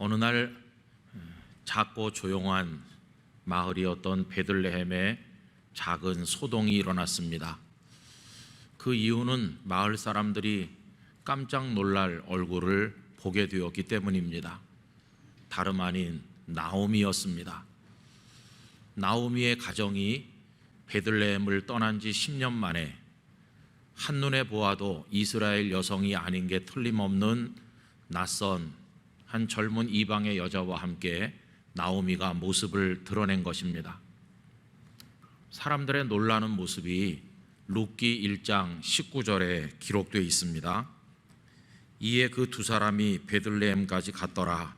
어느 날 작고 조용한 마을이었던 베들레헴에 작은 소동이 일어났습니다. 그 이유는 마을 사람들이 깜짝 놀랄 얼굴을 보게 되었기 때문입니다. 다름 아닌 나오미였습니다. 나오미의 가정이 베들레헴을 떠난 지 10년 만에 한눈에 보아도 이스라엘 여성이 아닌 게 틀림없는 낯선 한 젊은 이방의 여자와 함께 나오미가 모습을 드러낸 것입니다. 사람들의 놀라는 모습이 룻기 1장 19절에 기록되어 있습니다. 이에 그 두 사람이 베들레헴까지 갔더라.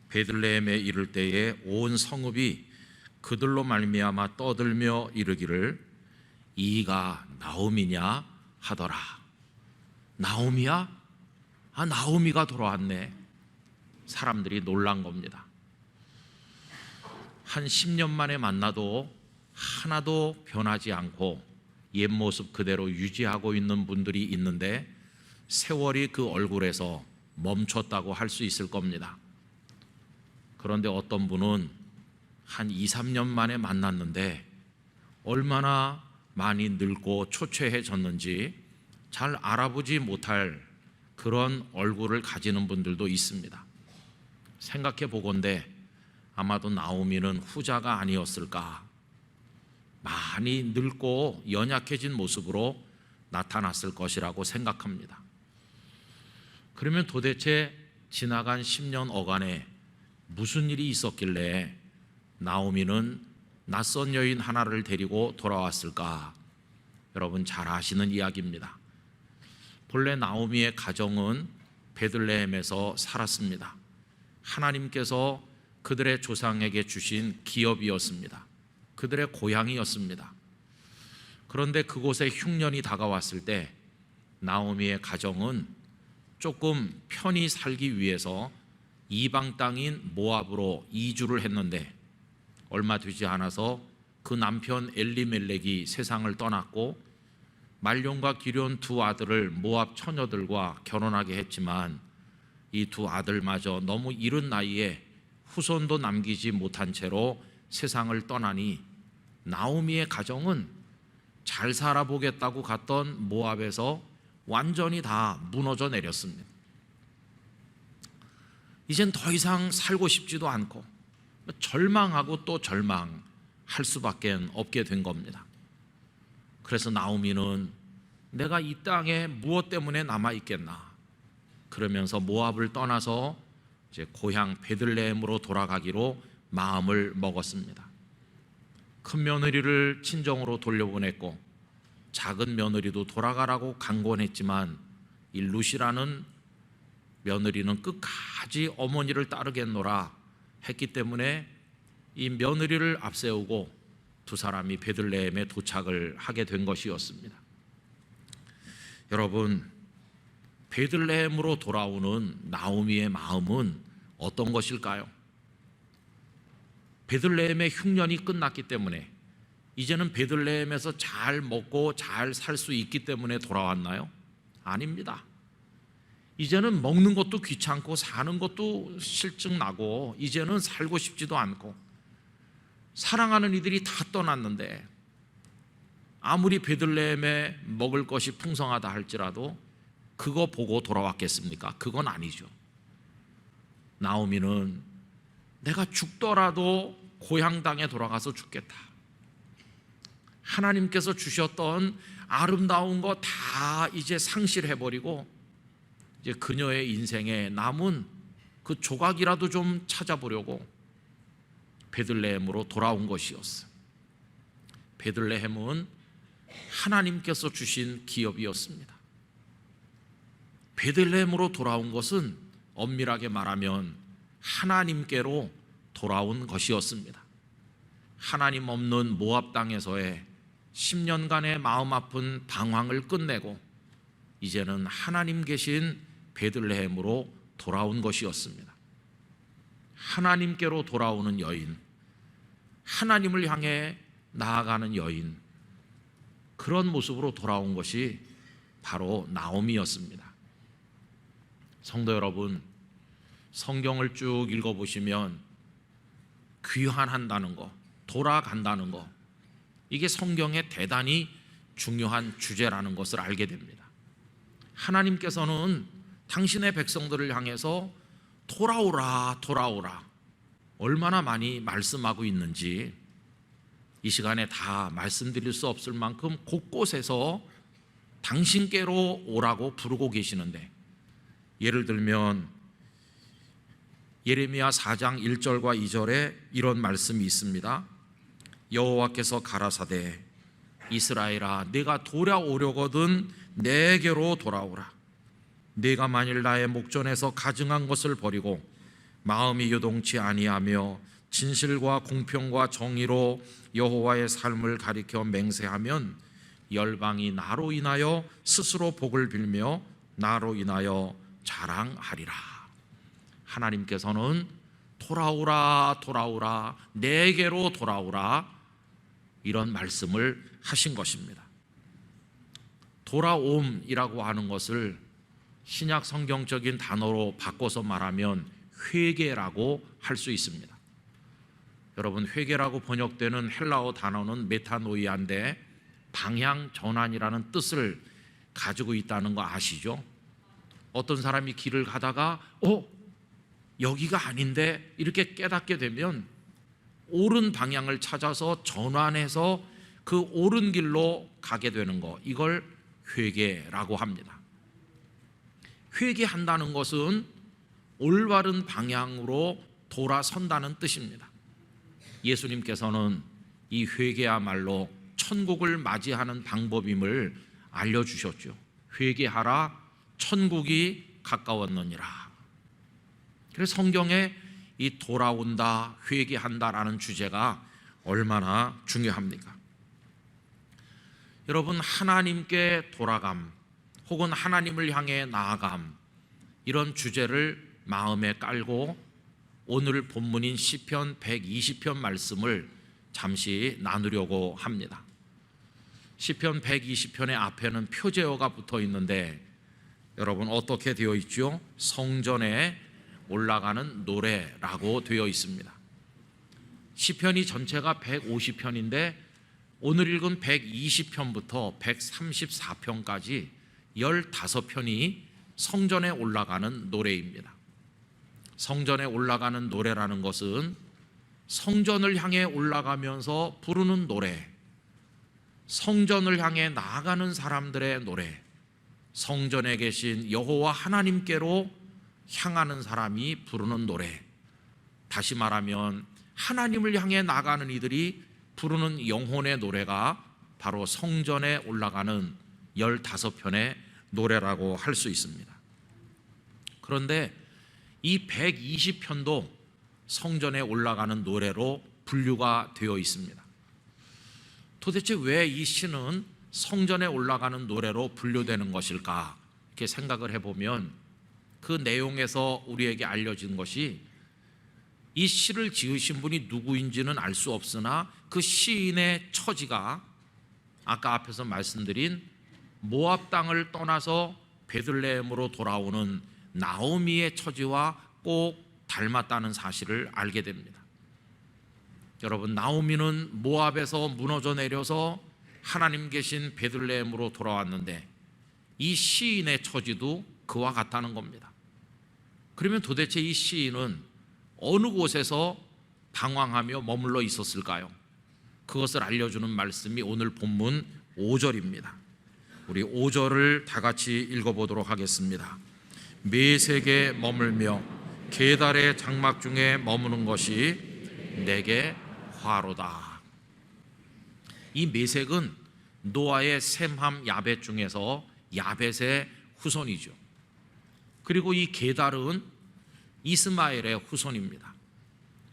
베들레헴에 이를 때에 온 성읍이 그들로 말미암아 떠들며 이르기를 이가 나오미냐 하더라. 나오미야? 나오미가 돌아왔네. 사람들이 놀란 겁니다. 한 10년 만에 만나도 하나도 변하지 않고 옛 모습 그대로 유지하고 있는 분들이 있는데 세월이 그 얼굴에서 멈췄다고 할 수 있을 겁니다. 그런데 어떤 분은 한 2, 3년 만에 만났는데 얼마나 많이 늙고 초췌해졌는지 잘 알아보지 못할 그런 얼굴을 가지는 분들도 있습니다. 생각해 보건대 아마도 나오미는 후자가 아니었을까. 많이 늙고 연약해진 모습으로 나타났을 것이라고 생각합니다. 그러면 도대체 지나간 10년 어간에 무슨 일이 있었길래 나오미는 낯선 여인 하나를 데리고 돌아왔을까? 여러분 잘 아시는 이야기입니다. 본래 나오미의 가정은 베들레헴에서 살았습니다. 하나님께서 그들의 조상에게 주신 기업이었습니다. 그들의 고향이었습니다. 그런데 그곳에 흉년이 다가왔을 때 나오미의 가정은 조금 편히 살기 위해서 이방 땅인 모압으로 이주를 했는데 얼마 되지 않아서 그 남편 엘리멜렉이 세상을 떠났고 말론과 기럨 두 아들을 모압 처녀들과 결혼하게 했지만 이 두 아들마저 너무 이른 나이에 후손도 남기지 못한 채로 세상을 떠나니 나오미의 가정은 잘 살아보겠다고 갔던 모압에서 완전히 다 무너져 내렸습니다. 이젠 더 이상 살고 싶지도 않고 절망하고 또 절망할 수밖에 없게 된 겁니다. 그래서 나오미는 내가 이 땅에 무엇 때문에 남아있겠나 그러면서 모압을 떠나서 이제 고향 베들레헴으로 돌아가기로 마음을 먹었습니다. 큰 며느리를 친정으로 돌려보냈고 작은 며느리도 돌아가라고 강권했지만 이 룻이라는 며느리는 끝까지 어머니를 따르겠노라 했기 때문에 이 며느리를 앞세우고 두 사람이 베들레헴에 도착을 하게 된 것이었습니다. 여러분, 베들레헴으로 돌아오는 나오미의 마음은 어떤 것일까요? 베들레헴의 흉년이 끝났기 때문에 이제는 베들레헴에서 잘 먹고 잘 살 수 있기 때문에 돌아왔나요? 아닙니다. 이제는 먹는 것도 귀찮고 사는 것도 실증나고 이제는 살고 싶지도 않고 사랑하는 이들이 다 떠났는데 아무리 베들레헴에 먹을 것이 풍성하다 할지라도 그거 보고 돌아왔겠습니까? 그건 아니죠. 나오미는 내가 죽더라도 고향 땅에 돌아가서 죽겠다. 하나님께서 주셨던 아름다운 거 다 이제 상실해버리고 이제 그녀의 인생에 남은 그 조각이라도 좀 찾아보려고 베들레헴으로 돌아온 것이었어요. 베들레헴은 하나님께서 주신 기업이었습니다. 베들레헴으로 돌아온 것은 엄밀하게 말하면 하나님께로 돌아온 것이었습니다. 하나님 없는 모압 땅에서의 10년간의 마음 아픈 방황을 끝내고 이제는 하나님 계신 베들레헴으로 돌아온 것이었습니다. 하나님께로 돌아오는 여인, 하나님을 향해 나아가는 여인, 그런 모습으로 돌아온 것이 바로 나오미였습니다. 성도 여러분, 성경을 쭉 읽어보시면 귀환한다는 거, 돌아간다는 거, 이게 성경에 대단히 중요한 주제라는 것을 알게 됩니다. 하나님께서는 당신의 백성들을 향해서 돌아오라, 돌아오라 얼마나 많이 말씀하고 있는지 이 시간에 다 말씀드릴 수 없을 만큼 곳곳에서 당신께로 오라고 부르고 계시는데, 예를 들면 예레미야 4장 1절과 2절에 이런 말씀이 있습니다. 여호와께서 가라사대 이스라엘아 내가 돌아오려거든 내게로 돌아오라. 내가 만일 나의 목전에서 가증한 것을 버리고 마음이 요동치 아니하며 진실과 공평과 정의로 여호와의 삶을 가리켜 맹세하면 열방이 나로 인하여 스스로 복을 빌며 나로 인하여 자랑하리라. 하나님께서는 돌아오라, 돌아오라, 내게로 돌아오라 이런 말씀을 하신 것입니다. 돌아옴이라고 하는 것을 신약 성경적인 단어로 바꿔서 말하면 회개라고 할 수 있습니다. 여러분, 회개라고 번역되는 헬라어 단어는 메타노이아인데 방향 전환이라는 뜻을 가지고 있다는 거 아시죠? 어떤 사람이 길을 가다가 여기가 아닌데 이렇게 깨닫게 되면 옳은 방향을 찾아서 전환해서 그 옳은 길로 가게 되는 거, 이걸 회개라고 합니다. 회개한다는 것은 올바른 방향으로 돌아선다는 뜻입니다. 예수님께서는 이 회개야말로 천국을 맞이하는 방법임을 알려주셨죠. 회개하라, 천국이 가까웠느니라. 그래서 성경에 이 돌아온다, 회개한다라는 주제가 얼마나 중요합니까? 여러분, 하나님께 돌아감 혹은 하나님을 향해 나아감, 이런 주제를 마음에 깔고 오늘 본문인 시편 120편 말씀을 잠시 나누려고 합니다. 시편 120편의 앞에는 표제어가 붙어 있는데 여러분 어떻게 되어 있죠? 성전에 올라가는 노래라고 되어 있습니다. 시편이 전체가 150편인데 오늘 읽은 120편부터 134편까지 15편이 성전에 올라가는 노래입니다. 성전에 올라가는 노래라는 것은 성전을 향해 올라가면서 부르는 노래, 성전을 향해 나아가는 사람들의 노래, 성전에 계신 여호와 하나님께로 향하는 사람이 부르는 노래, 다시 말하면 하나님을 향해 나가는 이들이 부르는 영혼의 노래가 바로 성전에 올라가는 15편의 노래라고 할 수 있습니다. 그런데 이 120편도 성전에 올라가는 노래로 분류가 되어 있습니다. 도대체 왜 이 시는 성전에 올라가는 노래로 분류되는 것일까? 이렇게 생각을 해보면 그 내용에서 우리에게 알려진 것이, 이 시를 지으신 분이 누구인지는 알 수 없으나 그 시인의 처지가 아까 앞에서 말씀드린 모압 땅을 떠나서 베들레헴으로 돌아오는 나오미의 처지와 꼭 닮았다는 사실을 알게 됩니다. 여러분, 나오미는 모압에서 무너져 내려서 하나님 계신 베들레헴으로 돌아왔는데 이 시인의 처지도 그와 같다는 겁니다. 그러면 도대체 이 시인은 어느 곳에서 방황하며 머물러 있었을까요? 그것을 알려주는 말씀이 오늘 본문 5절입니다. 우리 5절을 다 같이 읽어보도록 하겠습니다. 메색에 머물며 게달의 장막 중에 머무는 것이 내게 화로다. 이 메색은 노아의 셈함 야벳 중에서 야벳의 후손이죠. 그리고 이 게달은 이스마엘의 후손입니다.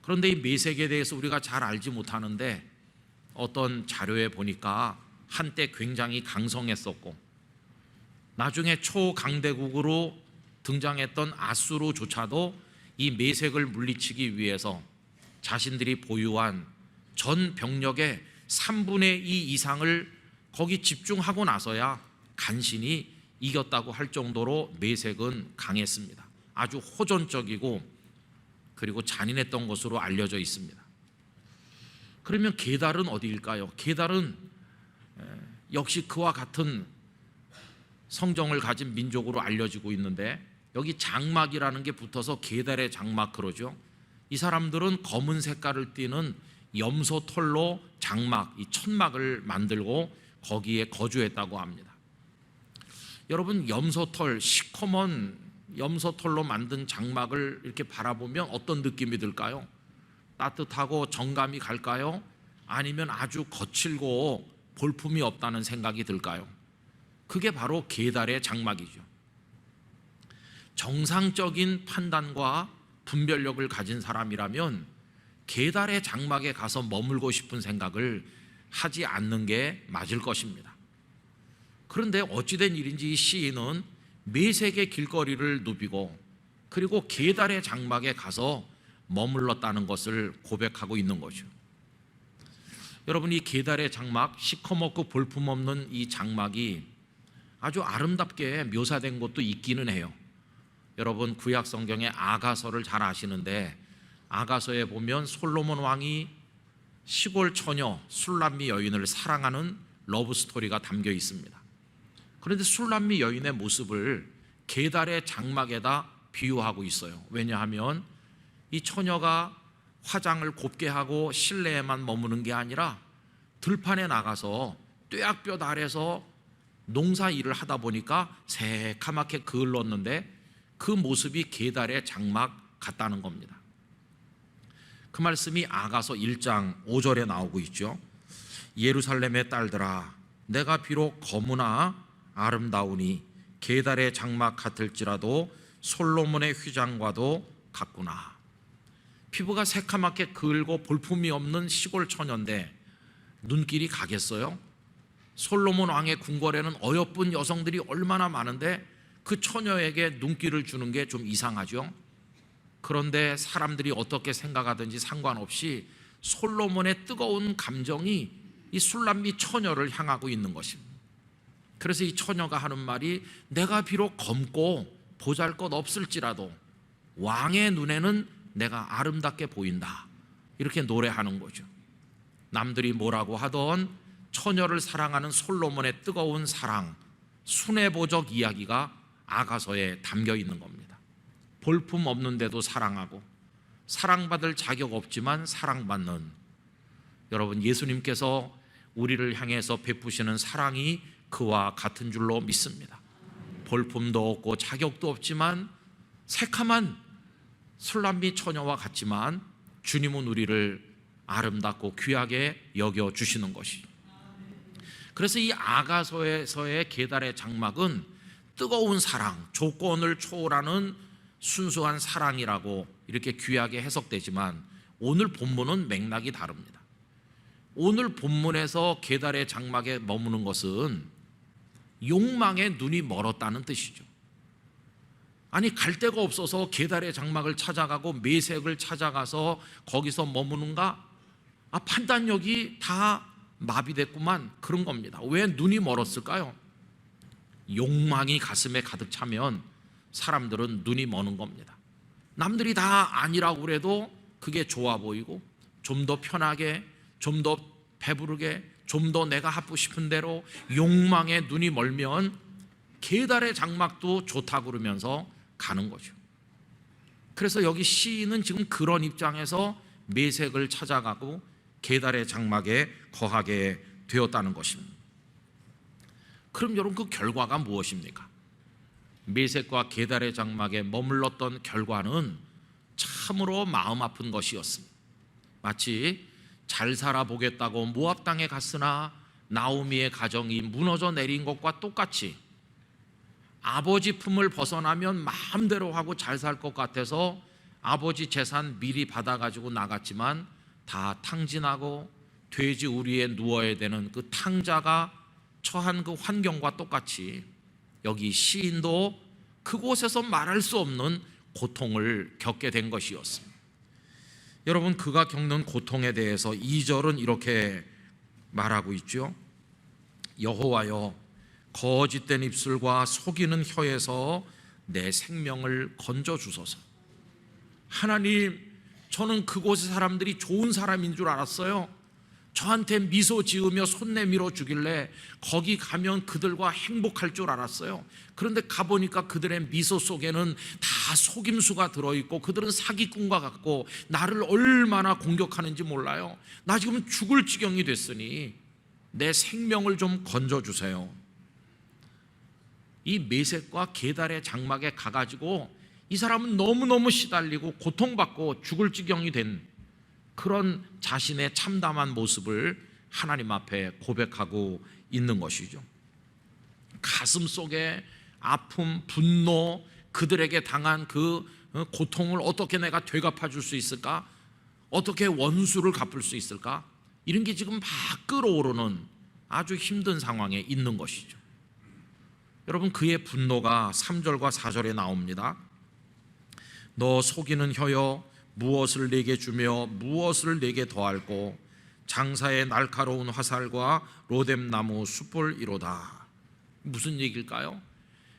그런데 이 메색에 대해서 우리가 잘 알지 못하는데 어떤 자료에 보니까 한때 굉장히 강성했었고 나중에 초강대국으로 등장했던 아수르조차도 이 메색을 물리치기 위해서 자신들이 보유한 전 병력의 3분의 2 이상을 거기 집중하고 나서야 간신히 이겼다고 할 정도로 메색은 강했습니다. 아주 호전적이고 그리고 잔인했던 것으로 알려져 있습니다. 그러면 게달은 어디일까요? 게달은 역시 그와 같은 성정을 가진 민족으로 알려지고 있는데, 여기 장막이라는 게 붙어서 게달의 장막 그러죠. 이 사람들은 검은 색깔을 띠는 염소 털로 장막, 이 천막을 만들고 거기에 거주했다고 합니다. 여러분, 염소털, 시커먼 염소털로 만든 장막을 이렇게 바라보면 어떤 느낌이 들까요? 따뜻하고 정감이 갈까요? 아니면 아주 거칠고 볼품이 없다는 생각이 들까요? 그게 바로 게달의 장막이죠. 정상적인 판단과 분별력을 가진 사람이라면 게달의 장막에 가서 머물고 싶은 생각을 하지 않는 게 맞을 것입니다. 그런데 어찌된 일인지 이 시인은 메색의 길거리를 누비고 그리고 게달의 장막에 가서 머물렀다는 것을 고백하고 있는 거죠. 여러분, 이 게달의 장막, 시커멓고 볼품없는 이 장막이 아주 아름답게 묘사된 것도 있기는 해요. 여러분, 구약 성경의 아가서를 잘 아시는데, 아가서에 보면 솔로몬 왕이 시골 처녀 술람미 여인을 사랑하는 러브 스토리가 담겨 있습니다. 그런데 술람미 여인의 모습을 게달의 장막에다 비유하고 있어요. 왜냐하면 이 처녀가 화장을 곱게 하고 실내에만 머무는 게 아니라 들판에 나가서 뙤약볕 아래서 농사 일을 하다 보니까 새카맣게 그을렀는데 그 모습이 게달의 장막 같다는 겁니다. 그 말씀이 아가서 1장 5절에 나오고 있죠. 예루살렘의 딸들아, 내가 비록 거무나 아름다우니 게달의 장막 같을지라도 솔로몬의 휘장과도 같구나. 피부가 새카맣게 그을고 볼품이 없는 시골 처녀인데 눈길이 가겠어요? 솔로몬 왕의 궁궐에는 어여쁜 여성들이 얼마나 많은데 그 처녀에게 눈길을 주는 게 좀 이상하죠. 그런데 사람들이 어떻게 생각하든지 상관없이 솔로몬의 뜨거운 감정이 이 술람미 처녀를 향하고 있는 것입니다. 그래서 이 처녀가 하는 말이, 내가 비록 검고 보잘것없을지라도 왕의 눈에는 내가 아름답게 보인다, 이렇게 노래하는 거죠. 남들이 뭐라고 하던 처녀를 사랑하는 솔로몬의 뜨거운 사랑, 순애보적 이야기가 아가서에 담겨 있는 겁니다. 볼품 없는데도 사랑하고 사랑받을 자격 없지만 사랑받는, 여러분, 예수님께서 우리를 향해서 베푸시는 사랑이 그와 같은 줄로 믿습니다. 볼품도 없고 자격도 없지만 새카만 술람미 처녀와 같지만 주님은 우리를 아름답고 귀하게 여겨주시는 것이. 그래서 이 아가서에서의 게달의 장막은 뜨거운 사랑, 조건을 초월하는 순수한 사랑이라고 이렇게 귀하게 해석되지만 오늘 본문은 맥락이 다릅니다. 오늘 본문에서 게달의 장막에 머무는 것은 욕망에 눈이 멀었다는 뜻이죠. 아니, 갈 데가 없어서 게달의 장막을 찾아가고 메색을 찾아가서 거기서 머무는가? 판단력이 다 마비됐구만, 그런 겁니다. 왜 눈이 멀었을까요? 욕망이 가슴에 가득 차면 사람들은 눈이 머는 겁니다. 남들이 다 아니라고 그래도 그게 좋아 보이고 좀 더 편하게, 좀 더 배부르게, 좀 더 내가 하고 싶은 대로 욕망에 눈이 멀면 게달의 장막도 좋다고 그러면서 가는 거죠. 그래서 여기 시인은 지금 그런 입장에서 메색을 찾아가고 게달의 장막에 거하게 되었다는 것입니다. 그럼 여러분, 그 결과가 무엇입니까? 메색과 게달의 장막에 머물렀던 결과는 참으로 마음 아픈 것이었습니다. 마치 잘 살아보겠다고 모압 땅에 갔으나 나오미의 가정이 무너져 내린 것과 똑같이 아버지 품을 벗어나면 마음대로 하고 잘 살 것 같아서 아버지 재산 미리 받아가지고 나갔지만 다 탕진하고 돼지 우리에 누워야 되는 그 탕자가 처한 그 환경과 똑같이 여기 시인도 그곳에서 말할 수 없는 고통을 겪게 된 것이었습니다. 여러분, 그가 겪는 고통에 대해서 2절은 이렇게 말하고 있죠. 여호와여, 거짓된 입술과 속이는 혀에서 내 생명을 건져 주소서. 하나님, 저는 그곳의 사람들이 좋은 사람인 줄 알았어요. 저한테 미소 지으며 손 내밀어 주길래 거기 가면 그들과 행복할 줄 알았어요. 그런데 가보니까 그들의 미소 속에는 다 속임수가 들어있고 그들은 사기꾼과 같고 나를 얼마나 공격하는지 몰라요. 나 지금 죽을 지경이 됐으니 내 생명을 좀 건져주세요. 이 메색과 게달의 장막에 가가지고 이 사람은 너무너무 시달리고 고통받고 죽을 지경이 된 그런 자신의 참담한 모습을 하나님 앞에 고백하고 있는 것이죠. 가슴 속에 아픔, 분노, 그들에게 당한 그 고통을 어떻게 내가 되갚아 줄 수 있을까? 어떻게 원수를 갚을 수 있을까? 이런 게 지금 막 끓어오르는 아주 힘든 상황에 있는 것이죠. 여러분, 그의 분노가 3절과 4절에 나옵니다. 너 속이는 혀여, 무엇을 내게 주며 무엇을 내게 더할꼬? 장사의 날카로운 화살과 로뎀나무 숯불이로다. 무슨 얘기일까요?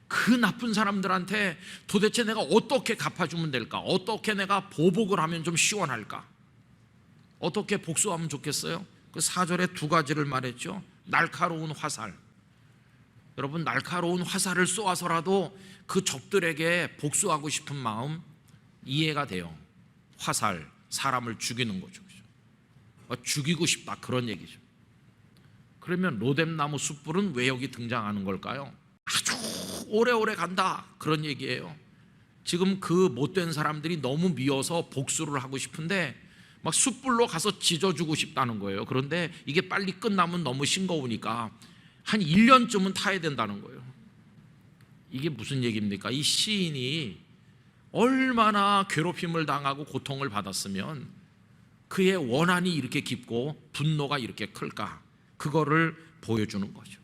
그 나쁜 사람들한테 도대체 내가 어떻게 갚아주면 될까? 어떻게 내가 보복을 하면 좀 시원할까? 어떻게 복수하면 좋겠어요? 그 4절에 두 가지를 말했죠. 날카로운 화살. 여러분, 날카로운 화살을 쏘아서라도 그 적들에게 복수하고 싶은 마음 이해가 돼요. 화살, 사람을 죽이는 거죠. 죽이고 싶다, 그런 얘기죠. 그러면 로뎀나무 숯불은 왜 여기 등장하는 걸까요? 아주 오래오래 간다, 그런 얘기예요. 지금 그 못된 사람들이 너무 미워서 복수를 하고 싶은데 막 숯불로 가서 지져주고 싶다는 거예요. 그런데 이게 빨리 끝나면 너무 싱거우니까 한 1년쯤은 타야 된다는 거예요. 이게 무슨 얘기입니까? 이 시인이 얼마나 괴롭힘을 당하고 고통을 받았으면 그의 원한이 이렇게 깊고 분노가 이렇게 클까? 그거를 보여주는 거죠.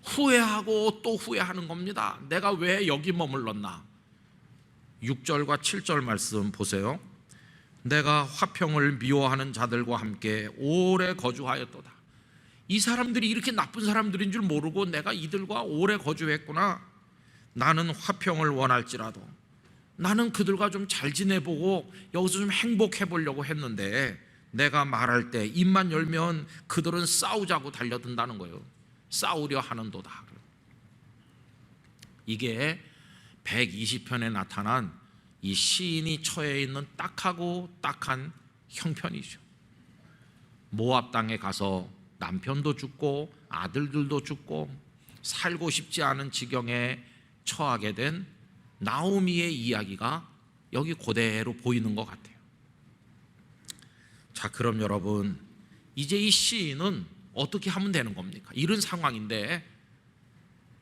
후회하고 또 후회하는 겁니다. 내가 왜 여기 머물렀나? 6절과 7절 말씀 보세요. 내가 화평을 미워하는 자들과 함께 오래 거주하였도다. 이 사람들이 이렇게 나쁜 사람들인 줄 모르고 내가 이들과 오래 거주했구나. 나는 화평을 원할지라도 나는 그들과 좀 잘 지내보고 여기서 좀 행복해 보려고 했는데 내가 말할 때 입만 열면 그들은 싸우자고 달려든다는 거예요. 싸우려 하는도다. 이게 120편에 나타난 이 시인이 처해 있는 딱하고 딱한 형편이죠. 모압 땅에 가서 남편도 죽고 아들들도 죽고 살고 싶지 않은 지경에 처하게 된 나오미의 이야기가 여기 그대로 보이는 것 같아요. 자, 그럼 여러분, 이제 이 시인은 어떻게 하면 되는 겁니까? 이런 상황인데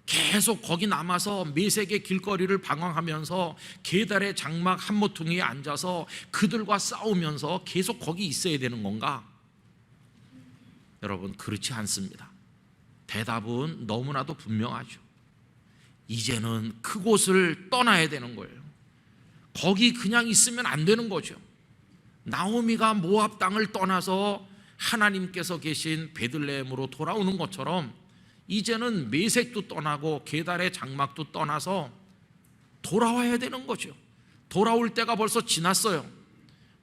계속 거기 남아서 메색의 길거리를 방황하면서 게달의 장막 한 모퉁이에 앉아서 그들과 싸우면서 계속 거기 있어야 되는 건가? 여러분, 그렇지 않습니다. 대답은 너무나도 분명하죠. 이제는 그곳을 떠나야 되는 거예요. 거기 그냥 있으면 안 되는 거죠. 나오미가 모압 땅을 떠나서 하나님께서 계신 베들레헴으로 돌아오는 것처럼 이제는 메색도 떠나고 게달의 장막도 떠나서 돌아와야 되는 거죠. 돌아올 때가 벌써 지났어요.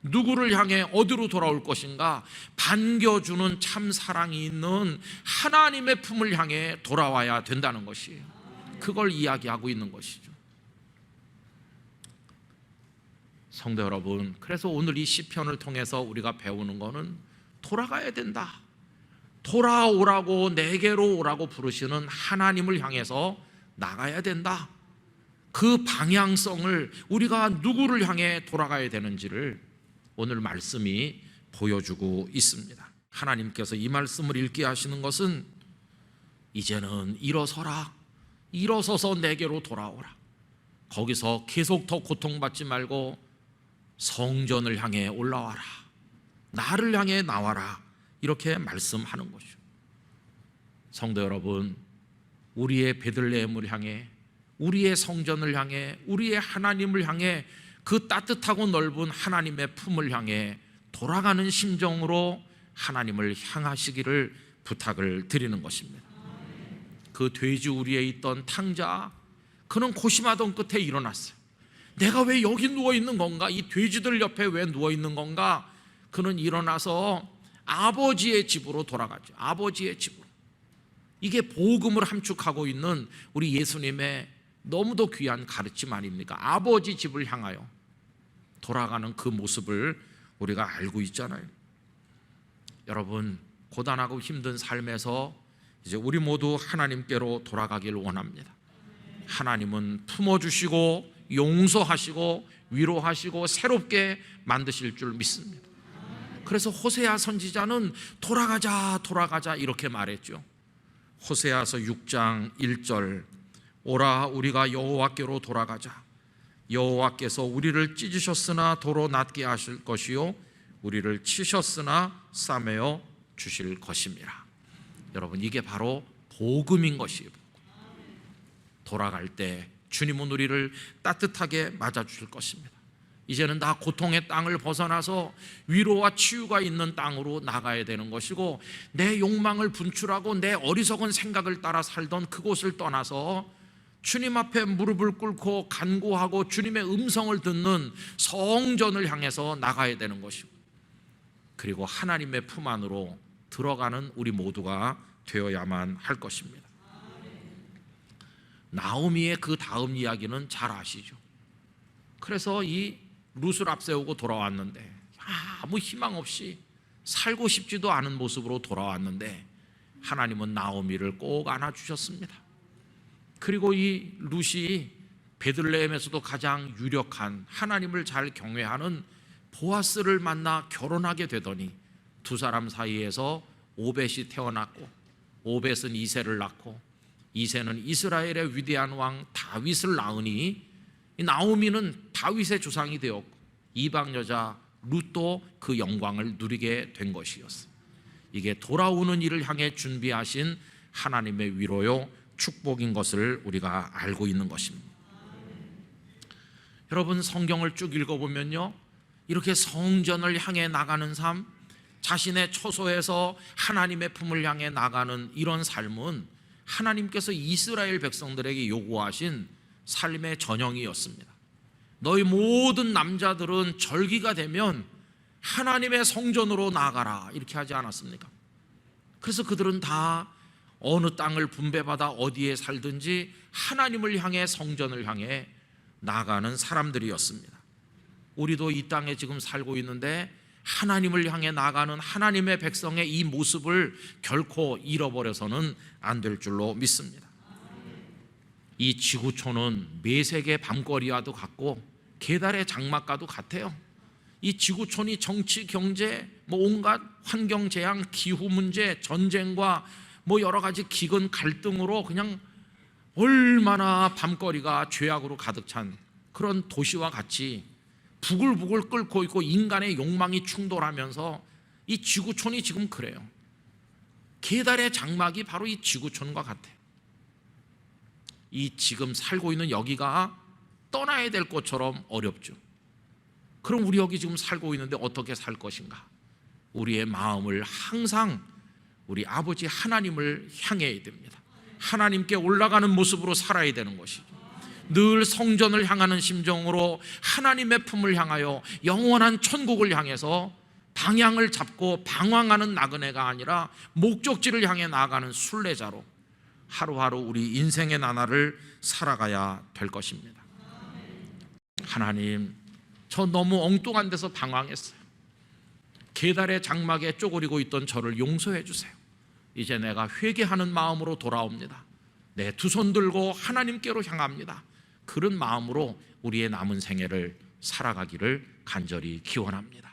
누구를 향해 어디로 돌아올 것인가? 반겨주는 참 사랑이 있는 하나님의 품을 향해 돌아와야 된다는 것이에요. 그걸 이야기하고 있는 것이죠. 성도 여러분, 그래서 오늘 이 시편을 통해서 우리가 배우는 것은 돌아가야 된다. 돌아오라고, 내게로 오라고 부르시는 하나님을 향해서 나가야 된다. 그 방향성을, 우리가 누구를 향해 돌아가야 되는지를 오늘 말씀이 보여주고 있습니다. 하나님께서 이 말씀을 읽게 하시는 것은 이제는 일어서라, 일어서서 내게로 돌아오라. 거기서 계속 더 고통받지 말고 성전을 향해 올라와라, 나를 향해 나와라, 이렇게 말씀하는 거죠. 성도 여러분, 우리의 베들레헴을 향해, 우리의 성전을 향해, 우리의 하나님을 향해, 그 따뜻하고 넓은 하나님의 품을 향해 돌아가는 심정으로 하나님을 향하시기를 부탁을 드리는 것입니다. 그 돼지 우리에 있던 탕자, 그는 고심하던 끝에 일어났어요. 내가 왜 여기 누워 있는 건가? 이 돼지들 옆에 왜 누워 있는 건가? 그는 일어나서 아버지의 집으로 돌아가죠. 아버지의 집으로. 이게 복음을 함축하고 있는 우리 예수님의 너무도 귀한 가르침 아닙니까? 아버지 집을 향하여 돌아가는 그 모습을 우리가 알고 있잖아요. 여러분, 고단하고 힘든 삶에서 이제 우리 모두 하나님께로 돌아가길 원합니다. 하나님은 품어주시고 용서하시고 위로하시고 새롭게 만드실 줄 믿습니다. 그래서 호세아 선지자는 돌아가자 돌아가자 이렇게 말했죠. 호세아서 6장 1절, 오라 우리가 여호와께로 돌아가자. 여호와께서 우리를 찢으셨으나 도로 낫게 하실 것이요 우리를 치셨으나 싸매어 주실 것임이라. 여러분, 이게 바로 복음인 것이에요. 돌아갈 때 주님은 우리를 따뜻하게 맞아주실 것입니다. 이제는 다 고통의 땅을 벗어나서 위로와 치유가 있는 땅으로 나가야 되는 것이고, 내 욕망을 분출하고 내 어리석은 생각을 따라 살던 그곳을 떠나서 주님 앞에 무릎을 꿇고 간구하고 주님의 음성을 듣는 성전을 향해서 나가야 되는 것이고, 그리고 하나님의 품 안으로 들어가는 우리 모두가 되어야만 할 것입니다. 나오미의 그 다음 이야기는 잘 아시죠? 그래서 이 룻을 앞세우고 돌아왔는데 아무 희망 없이 살고 싶지도 않은 모습으로 돌아왔는데 하나님은 나오미를 꼭 안아주셨습니다. 그리고 이 룻이 베들레헴에서도 가장 유력한 하나님을 잘 경외하는 보아스를 만나 결혼하게 되더니 두 사람 사이에서 오벳이 태어났고, 오벳은 이새를 낳고, 이새는 이스라엘의 위대한 왕 다윗을 낳으니 나오미는 다윗의 조상이 되었고 이방 여자 룻도 그 영광을 누리게 된 것이었어요. 이게 돌아오는 일을 향해 준비하신 하나님의 위로요 축복인 것을 우리가 알고 있는 것입니다. 여러분, 성경을 쭉 읽어보면요, 이렇게 성전을 향해 나가는 삶, 자신의 처소에서 하나님의 품을 향해 나가는 이런 삶은 하나님께서 이스라엘 백성들에게 요구하신 삶의 전형이었습니다. 너희 모든 남자들은 절기가 되면 하나님의 성전으로 나가라, 이렇게 하지 않았습니까? 그래서 그들은 다 어느 땅을 분배받아 어디에 살든지 하나님을 향해 성전을 향해 나가는 사람들이었습니다. 우리도 이 땅에 지금 살고 있는데 하나님을 향해 나가는 하나님의 백성의 이 모습을 결코 잃어버려서는 안 될 줄로 믿습니다. 이 지구촌은 매색의 밤거리와도 같고 계달의 장막과도 같아요. 이 지구촌이 정치, 경제, 온갖 환경 재앙, 기후 문제, 전쟁과 여러 가지 기근 갈등으로 그냥 얼마나 밤거리가 죄악으로 가득 찬 그런 도시와 같이 부글부글 끓고 있고 인간의 욕망이 충돌하면서 이 지구촌이 지금 그래요. 계달의 장막이 바로 이 지구촌과 같아요. 이 지금 살고 있는 여기가 떠나야 될 것처럼 어렵죠. 그럼 우리 여기 지금 살고 있는데 어떻게 살 것인가? 우리의 마음을 항상 우리 아버지 하나님을 향해야 됩니다. 하나님께 올라가는 모습으로 살아야 되는 것이죠. 늘 성전을 향하는 심정으로 하나님의 품을 향하여 영원한 천국을 향해서 방향을 잡고 방황하는 나그네가 아니라 목적지를 향해 나아가는 순례자로 하루하루 우리 인생의 나날을 살아가야 될 것입니다. 하나님, 저 너무 엉뚱한 데서 방황했어요. 계달의 장막에 쪼그리고 있던 저를 용서해 주세요. 이제 내가 회개하는 마음으로 돌아옵니다. 내 두 손 들고 하나님께로 향합니다. 그런 마음으로 우리의 남은 생애를 살아가기를 간절히 기원합니다.